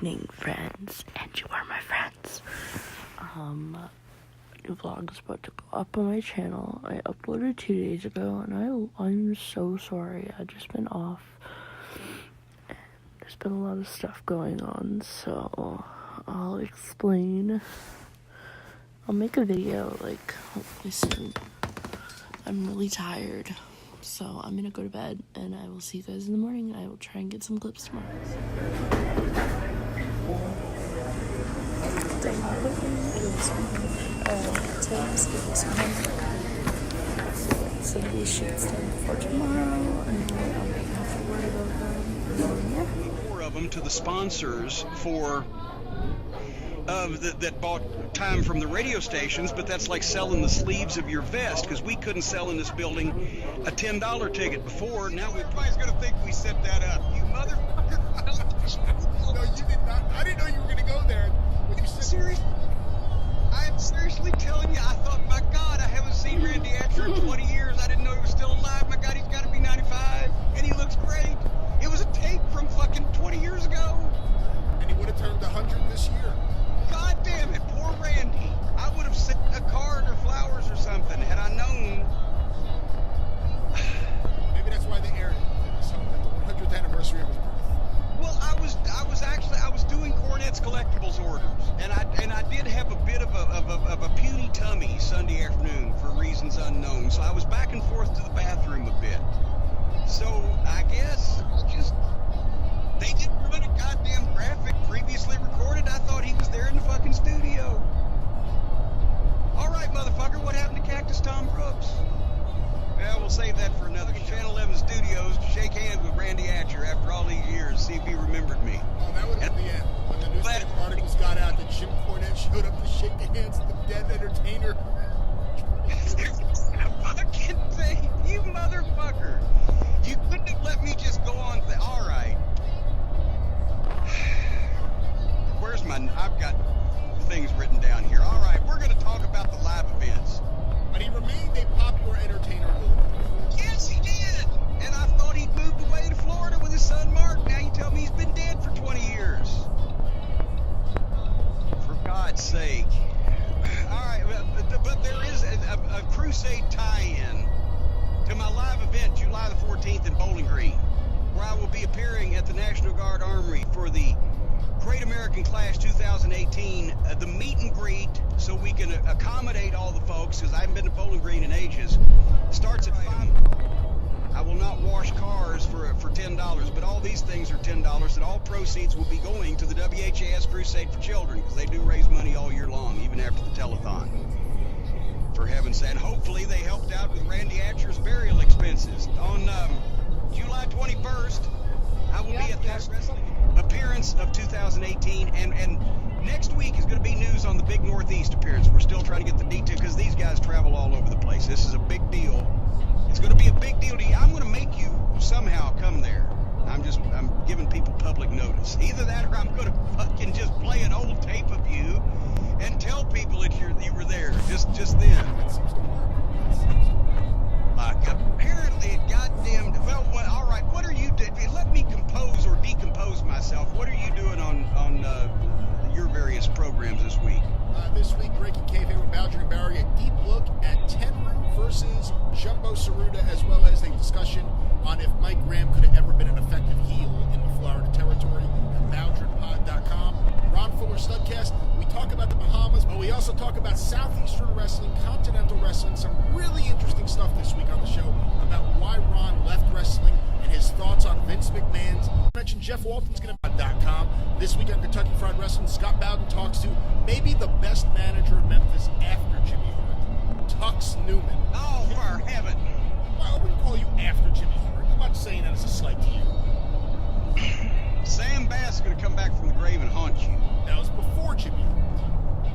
evening, friends, and you are my friends. New vlog is about to go up on my channel. I uploaded 2 days ago, and I'm so sorry. I've just been off, and there's been a lot of stuff going on, so I'll explain. I'll make a video, hopefully soon. I'm really tired, so I'm gonna go to bed, and I will see you guys in the morning, and I will try and get some clips tomorrow. Some of these shoots done for tomorrow, and then I won't have to worry about them. Four of them to the sponsors for that bought time from the radio stations, but that's like selling the sleeves of your vest, because we couldn't sell in this building a $10 ticket before. Now everybody's going to think we set that up. You motherfucker. No, you did not. I didn't know you were going to go there. Are you serious? I'm seriously telling you, I thought, my God, I haven't seen Randy Atcher in 20 years. I didn't know he was still alive. My God, he's got to be 95, and he looks great. It was a tape from fucking 20 years ago. And he would have turned 100 this year. God damn it, poor Randy. I would have sent a card or flowers or something had I known. Maybe that's why they aired it. So at the 100th anniversary of his birth. Well, I was doing Cornette's collectibles orders, and I did have a bit of a puny tummy Sunday afternoon for reasons unknown. So I was back and forth to the bathroom a bit. So I guess just they didn't run a goddamn graphic previously recorded. I thought he was there in the fucking studio. All right, motherfucker, what happened to Cactus Tom Brooks? Well, we'll save that for another. Channel 11 Studios to shake hands with Randy Atcher after all these years, see if he remembered me. Oh, that would have been the end. When the newspaper articles got out that Jim Cornette showed up to shake hands with the dead entertainer. Fucking thing, you motherfucker. You couldn't have let me just go on. All right. Where's my... I've got things written down here. All right, we're going to talk about the live events. But he remained a popular entertainer in Louisville. Yes, he did. And I thought he'd moved away to Florida with his son Mark. Now you tell me he's been dead for 20 years. For God's sake. All right, but there is a Crusade tie-in to my live event July the 14th in Bowling Green, where I will be appearing at the National Guard Armory for the Great American Clash 2018, the meet and greet, so we can accommodate all the folks, because I haven't been to Bowling Green in ages. Starts at 5. I will not wash cars for $10, but all these things are $10, and all proceeds will be going to the WHAS Crusade for Children, because they do raise money all year long, even after the telethon. For heaven's sake, and hopefully they helped out with Randy Atcher's burial expenses. On July 21st, I will be at that wrestling appearance of 2018, and next week is going to be news on the big Northeast appearance. We're still trying to get the detail, because these guys travel all over the place. This is a big deal. It's going to be a big deal to you. I'm going to make you somehow come there. I'm giving people public notice. Either that, or I'm going to fucking just play an old tape of you and tell people that you were there just then. Apparently, goddamn. Well, all right. What are you doing? Let me compose or decompose myself. What are you doing on your various programs this week? This week, Breaking Kayfabe with Bowdry and Barry, a deep look at Tenryu versus Jumbo Tsuruta, as well as a discussion on if Mike Graham could have ever been an effective heel in the Florida territory at BowdryPod.com. Ron Fuller Studcast, we talk about the Bahamas, but we also talk about Southeastern Wrestling, Continental Wrestling, some really interesting stuff this week on the show about why Ron left wrestling and his thoughts on Vince McMahon's. I mentioned Jeff Walton's going to be on .com. This week on Kentucky Fried Wrestling, Scott Bowden talks to maybe the best manager in Memphis after Jimmy Hart, Tux Newman. Oh, for heaven. Well, I wouldn't call you after Jimmy Hart. I'm not saying that as a slight to you. Sam Bass is going to come back from the grave and haunt you. That was before Jimmy Hart.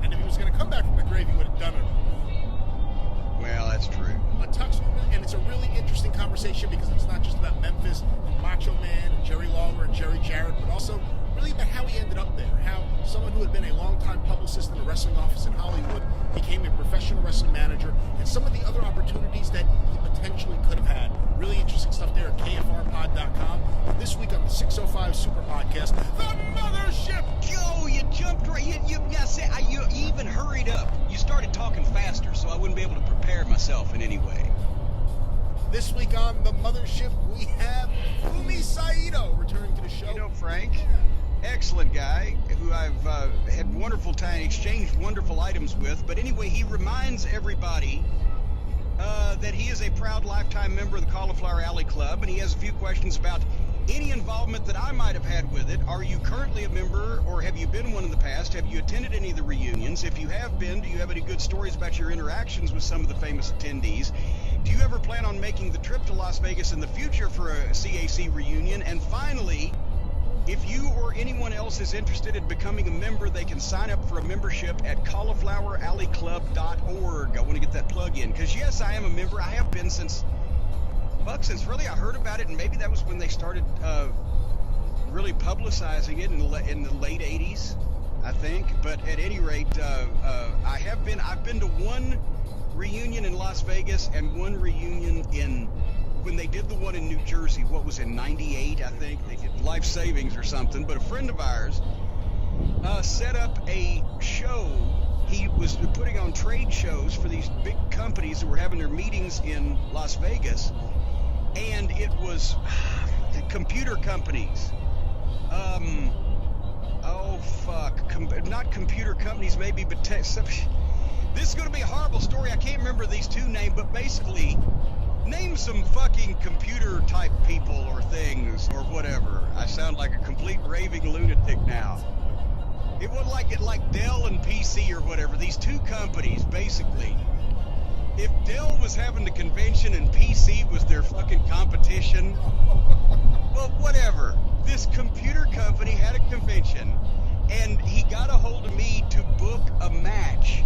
And if he was going to come back from the grave, he would have done it already. Well, that's true. Tux Newman, and it's a really interesting conversation because it's not just about Memphis and Macho Man and Jerry Lawler and Jerry Jarrett, but also really about how he ended up there, how someone who had been a longtime publicist in a wrestling office in Hollywood became a professional wrestling manager, and some of the other opportunities that he potentially could have had. Really interesting stuff there at KFRpod.com. This week on the 605 Super Podcast, The Mothership excellent guy who I've had wonderful time, exchanged wonderful items with. But anyway, he reminds everybody that he is a proud lifetime member of the Cauliflower Alley Club, and he has a few questions about any involvement that I might have had with it. Are you currently a member, or have you been one in the past? Have you attended any of the reunions? If you have been, do you have any good stories about your interactions with some of the famous attendees? Do you ever plan on making the trip to Las Vegas in the future for a CAC reunion? And finally, if you or anyone else is interested in becoming a member, they can sign up for a membership at caulifloweralleyclub.org. I want to get that plug in, because yes, I am a member. I have been since really I heard about it, and maybe that was when they started really publicizing it in the late 80s, I think. But at any rate, I've been to one reunion in Las Vegas and one reunion when they did the one in New Jersey. What was in '98, I think. They did Life Savings or something. But a friend of ours set up a show. He was putting on trade shows for these big companies that were having their meetings in Las Vegas, and it was computer companies. Not computer companies, maybe, but this is going to be a horrible story. I can't remember these two names, but basically, name some fucking computer type people or things or whatever. I sound like a complete raving lunatic now. It was like Dell and PC or whatever. These two companies, basically. If Dell was having the convention and PC was their fucking competition, well, whatever. This computer company had a convention, and he got a hold of me to book a match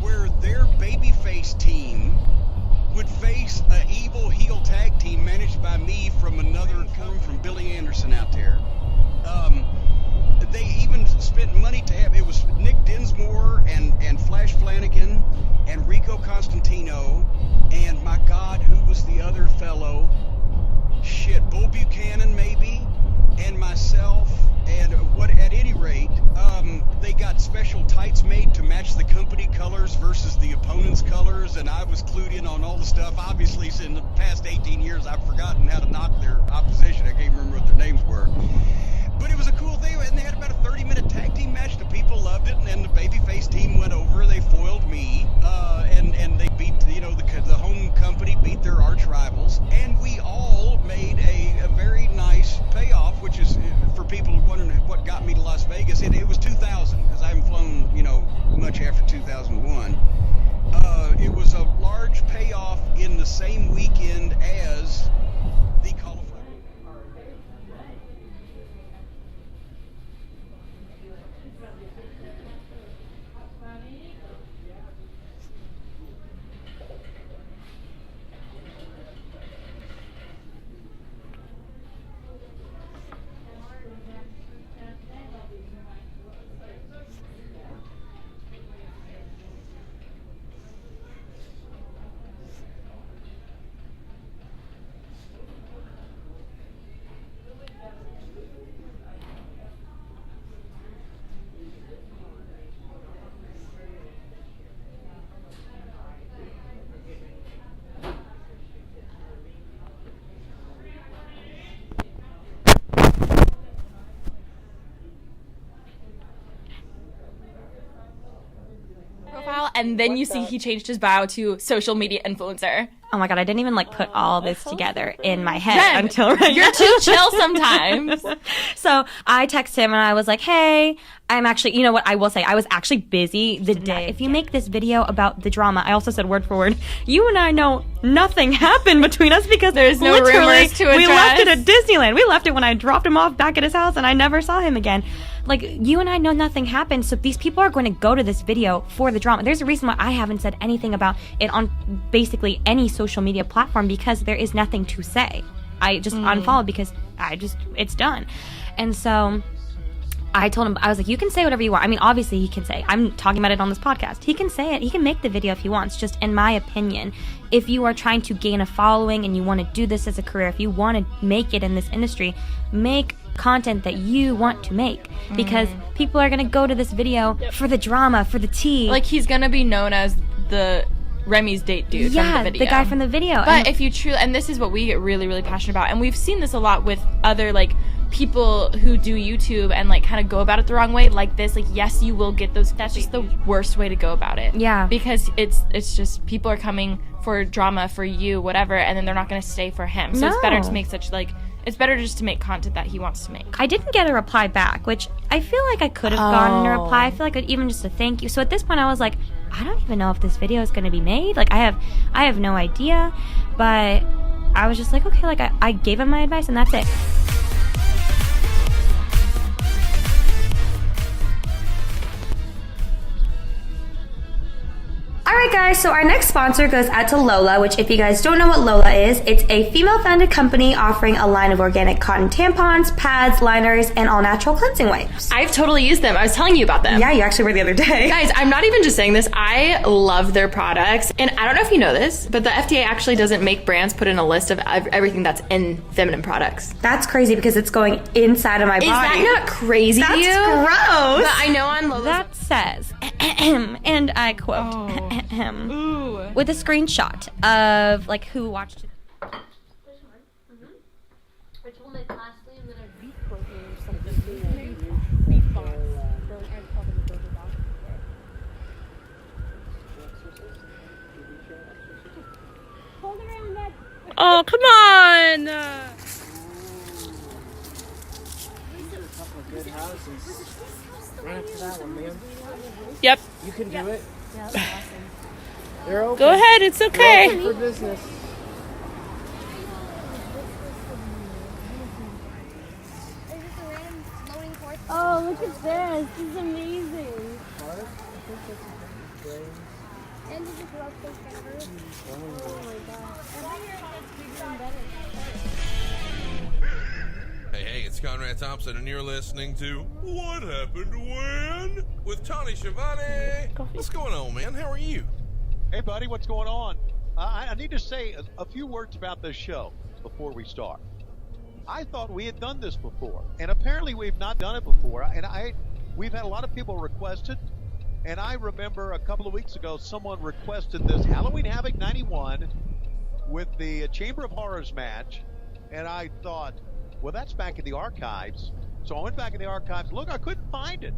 where their babyface team would face an evil heel tag team managed by me from another firm, from Billy Anderson out there. They even spent money to have, it was Nick Dinsmore and Flash Flanagan and Rico Constantino, and my God, who was the other fellow? Shit, Bull Buchanan maybe, and myself. And at any rate, they got special tights made to match the company colors versus the opponent's colors, and I was clued in on all the stuff. Obviously, in the past 18 years, I've forgotten how to knock their opposition. I can't remember what their names were. But it was a cool thing, and they had about a 30-minute tag team match. The people loved it, and the babyface team went over. They foiled me, and they beat, the home company beat their arch rivals, and we all made a very nice payoff, which is, for people wondering what got me to Las Vegas, it was 2000, because I haven't flown, much after 2001. It was a large payoff in the same weekend as the Cauliflower. And then you see he changed his bio to social media influencer. Oh my God, I didn't even put all this together in my head until right You're now. too chill sometimes. So I texted him and I was like, hey, I'm actually, you know what, I will say, I was actually busy the day. If you make this video about the drama, I also said word for word, you and I know nothing happened between us because there's no literally rumors to address. We left it at Disneyland. We left it when I dropped him off back at his house and I never saw him again. Like, you and I know nothing happened, so these people are going to go to this video for the drama. There's a reason why I haven't said anything about it on basically any social media platform, because there is nothing to say. I just unfollowed because it's done. And so I told him, I was like, you can say whatever you want. I mean, obviously he can say, I'm talking about it on this podcast. He can say it. He can make the video if he wants. Just in my opinion, if you are trying to gain a following and you want to do this as a career, if you want to make it in this industry, make content that you want to make, because people are going to go to this video for the drama, for the tea. Like, he's going to be known as the Remy's date dude from the video. The guy from the video. But if you truly, and this is what we get really, really passionate about, and we've seen this a lot with other, like, people who do YouTube and like kind of go about it the wrong way, like this, like yes, you will get those. That's just the worst way to go about it. Yeah. Because it's just people are coming for drama for you, whatever, and then they're not going to stay for him. So it's better to make it's better just to make content that he wants to make. I didn't get a reply back, which I feel like I could have gotten a reply. I feel like even just a thank you. So at this point, I was like, I don't even know if this video is going to be made. Like, I have no idea. But I was just like, okay, like I gave him my advice, and that's it. Alright guys, so our next sponsor goes out to Lola, which if you guys don't know what Lola is, it's a female-founded company offering a line of organic cotton tampons, pads, liners, and all-natural cleansing wipes. I've totally used them. I was telling you about them. Yeah, you actually were the other day. Guys, I'm not even just saying this. I love their products. And I don't know if you know this, but the FDA actually doesn't make brands put in a list of everything that's in feminine products. That's crazy because it's going inside of my body. Is that not crazy to you? That's gross. But I know on Lola's... That says, and I quote, with a screenshot of like who watched it. Oh, come on! Yep. You can do it. They're open. Go ahead, it's okay. For business. Oh, look at this. This is amazing. And did you grow up those fingers? Oh my gosh. Every year it's bigger and better. Hey, it's Conrad Thompson, and you're listening to What Happened When? With Tony Schiavone. What's going on, man? How are you? Hey, buddy, what's going on? I need to say a few words about this show before we start. I thought we had done this before, and apparently we've not done it before. And we've had a lot of people request it, and I remember a couple of weeks ago someone requested this Halloween Havoc 91 with the Chamber of Horrors match, and I thought, well, that's back in the archives. So I went back in the archives. Look, I couldn't find it,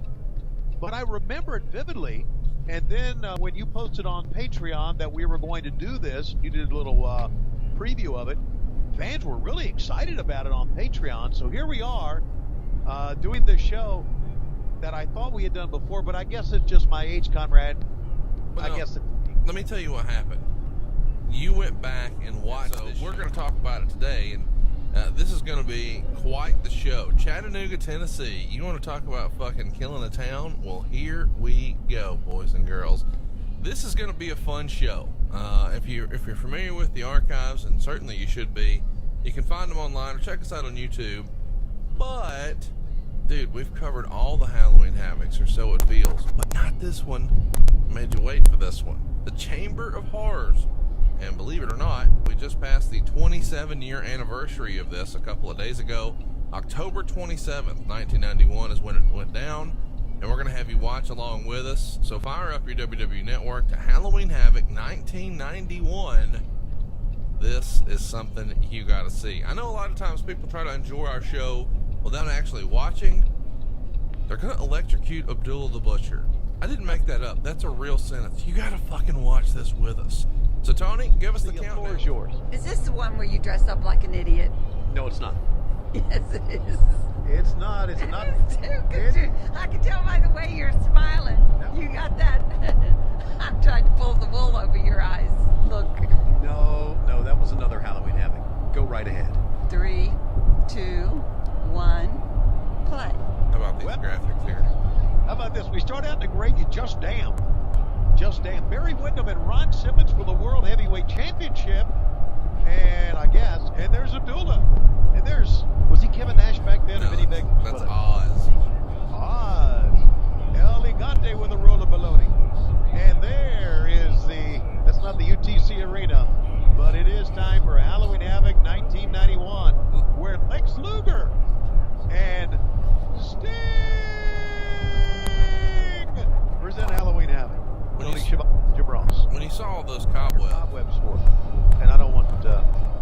but I remember it vividly. And then when you posted on Patreon that we were going to do this, you did a little preview of it. Fans were really excited about it on Patreon. So here we are doing this show that I thought we had done before, but I guess it's just my age, Conrad. Well, let me tell you what happened. You went back and watched this. We're going to talk about it today, and this is going to be quite the show. Chattanooga, Tennessee. You want to talk about fucking killing a town? Well, here we go, boys and girls. This is going to be a fun show. If you're familiar with the archives, and certainly you should be, you can find them online or check us out on YouTube. But, dude, we've covered all the Halloween Havocs, or so it feels. But not this one. I made you wait for this one. The Chamber of Horrors. And believe it or not, we just passed the 27-year anniversary of this a couple of days ago. October 27th, 1991 is when it went down. And we're going to have you watch along with us. So fire up your WWE Network to Halloween Havoc 1991. This is something you got to see. I know a lot of times people try to enjoy our show without actually watching. They're going to electrocute Abdullah the Butcher. I didn't make that up. That's a real sentence. You got to fucking watch this with us. So, Tony, give us the countdown. The floor is yours. Is this the one where you dress up like an idiot? No, it's not. Yes, it is. It's not. It's not. I can tell by the way you're smiling. No. You got that. I'm trying to pull the wool over your eyes. Look. No, that was another Halloween Havoc. Go right ahead. 3, 2, 1, play. How about these graphics here? How about this? We start out in the great Just Damn. Just Damn. Barry Windham and Ron Simmons for the World Heavyweight Championship. And I guess, and there's Abdullah. And was he Kevin Nash back then? No, that's Oz. Oz. El Gigante with a roll of baloney. And there is that's not the UTC Arena, but it is time for Halloween Havoc 1991, where Lex Luger and Sting present Halloween Havoc. When you saw all those cobwebs for, and I don't want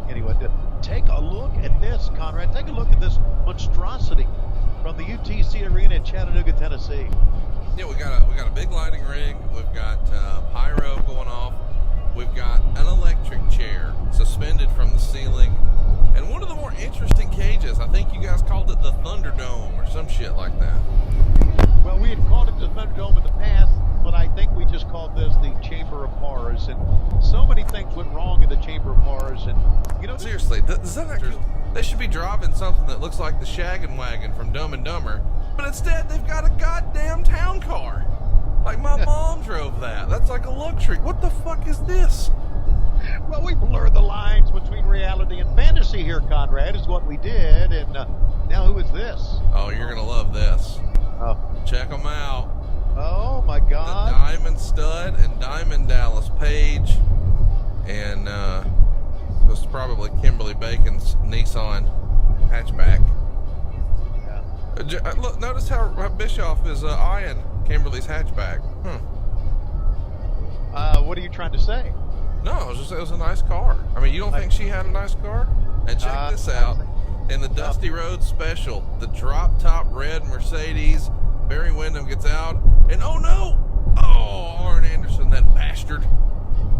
anyway to take a look at this, Conrad. Take a look at this monstrosity from the UTC Arena in Chattanooga, Tennessee. Yeah, we got a big lighting rig. We've got pyro going off. We've got an electric chair suspended from the ceiling, and one of the more interesting cages. I think you guys called it the Thunderdome or some shit like that. Well, we had called it the Thunderdome in the past, but I think we just called this the Chamber of Horrors. And so many things went wrong in the Chamber of Horrors. And you know, seriously, does that actually? They should be driving something that looks like the Shaggin' Wagon from Dumb and Dumber, but instead they've got a goddamn town car. Like my mom drove that. That's like a luxury. What the fuck is this? Well, we blurred the lines between reality and fantasy here, Conrad, is what we did. And now who is this? Oh, you're going to love this. Oh. Check them out. Oh, my God. The Diamond Stud and Diamond Dallas Page. And this is probably Kimberly Bacon's Nissan hatchback. Yeah. Look, notice how Bischoff is eyeing Kimberly's hatchback. What are you trying to say? No, it was a nice car. I mean, you don't think she had a nice car? And check this out. In the Dusty Road Special, the drop-top red Mercedes, Barry Windham gets out, and oh no! Oh, Arn Anderson, that bastard,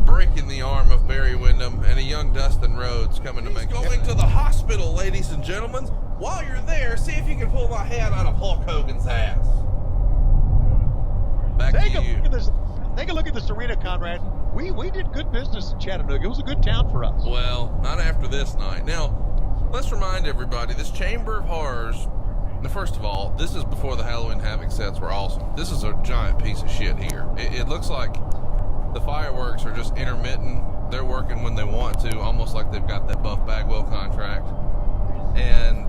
breaking the arm of Barry Windham, and a young Dustin Rhodes coming to make going to the hospital, ladies and gentlemen. While you're there, see if you can pull my head out of Hulk Hogan's ass. Back to you. Take a look at this arena, Conrad. We did good business in Chattanooga. It was a good town for us. Well, not after this night. Now, let's remind everybody, this Chamber of Horrors, first of all, this is before the Halloween Havoc sets were awesome. This is a giant piece of shit here. It looks like the fireworks are just intermittent. They're working when they want to, almost like they've got that Buff Bagwell contract. And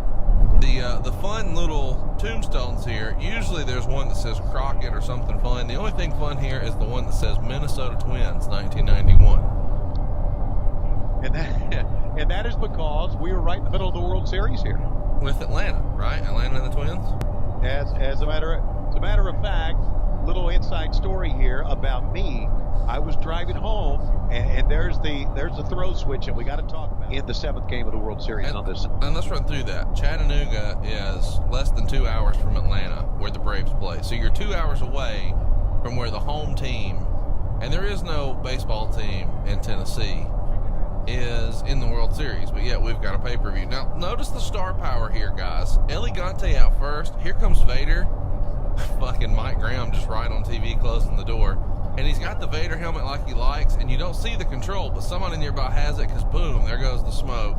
the fun little tombstones here, usually there's one that says Crockett or something fun. The only thing fun here is the one that says Minnesota Twins 1991. And that is because we were right in the middle of the World Series here. With Atlanta, right? Atlanta and the Twins? As a matter of fact, little inside story here about me. I was driving home, and there's the throw switch that we got to talk about in the 7th game of the World Series on this. And let's run through that. Chattanooga is less than 2 hours from Atlanta, where the Braves play. So you're 2 hours away from where the home team, and there is no baseball team in Tennessee, is in the World Series. But yet we've got a pay-per-view. Now, notice the star power here, guys. Elegante out first. Here comes Vader. Fucking Mike Graham just right on TV closing the door. And he's got the Vader helmet like he likes, and you don't see the control, but someone in nearby has it because, boom, there goes the smoke.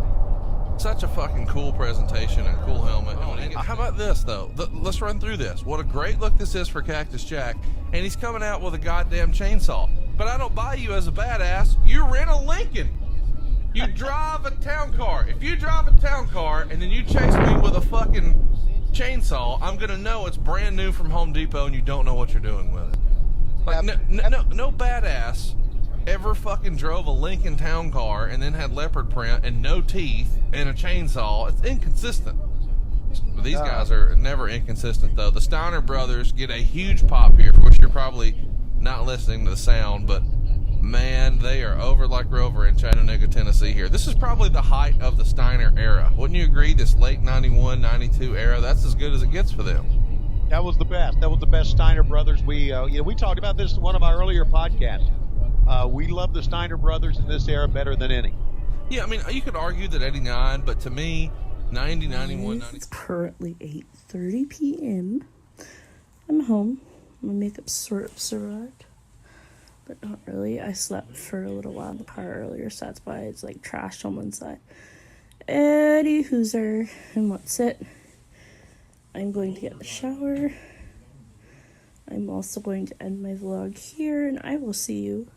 Such a fucking cool presentation and cool helmet. How about this, though? Let's run through this. What a great look this is for Cactus Jack, and he's coming out with a goddamn chainsaw. But I don't buy you as a badass. You rent a Lincoln. You drive a town car. If you drive a town car and then you chase me with a fucking chainsaw, I'm going to know it's brand new from Home Depot and you don't know what you're doing with it. Like, no badass ever fucking drove a Lincoln town car and then had leopard print and no teeth and a chainsaw. It's inconsistent. These guys are never inconsistent, though. The Steiner brothers get a huge pop here, for which you're probably not listening to the sound, but man, they are over like Rover in Chattanooga, Tennessee here. This is probably the height of the Steiner era. Wouldn't you agree? This late 91, 92 era, that's as good as it gets for them. That was the best. That was the best Steiner brothers. We talked about this in one of our earlier podcasts. We love the Steiner brothers in this era better than any. Yeah, I mean, you could argue that 89, but to me, 90, 91, 90. It's currently 8:30 p.m. I'm home. My makeup sort of survived, but not really. I slept for a little while in the car earlier, so that's why it's like trashed on one side. Eddie Hooser, and what's it? I'm going to get a shower. I'm also going to end my vlog here, and I will see you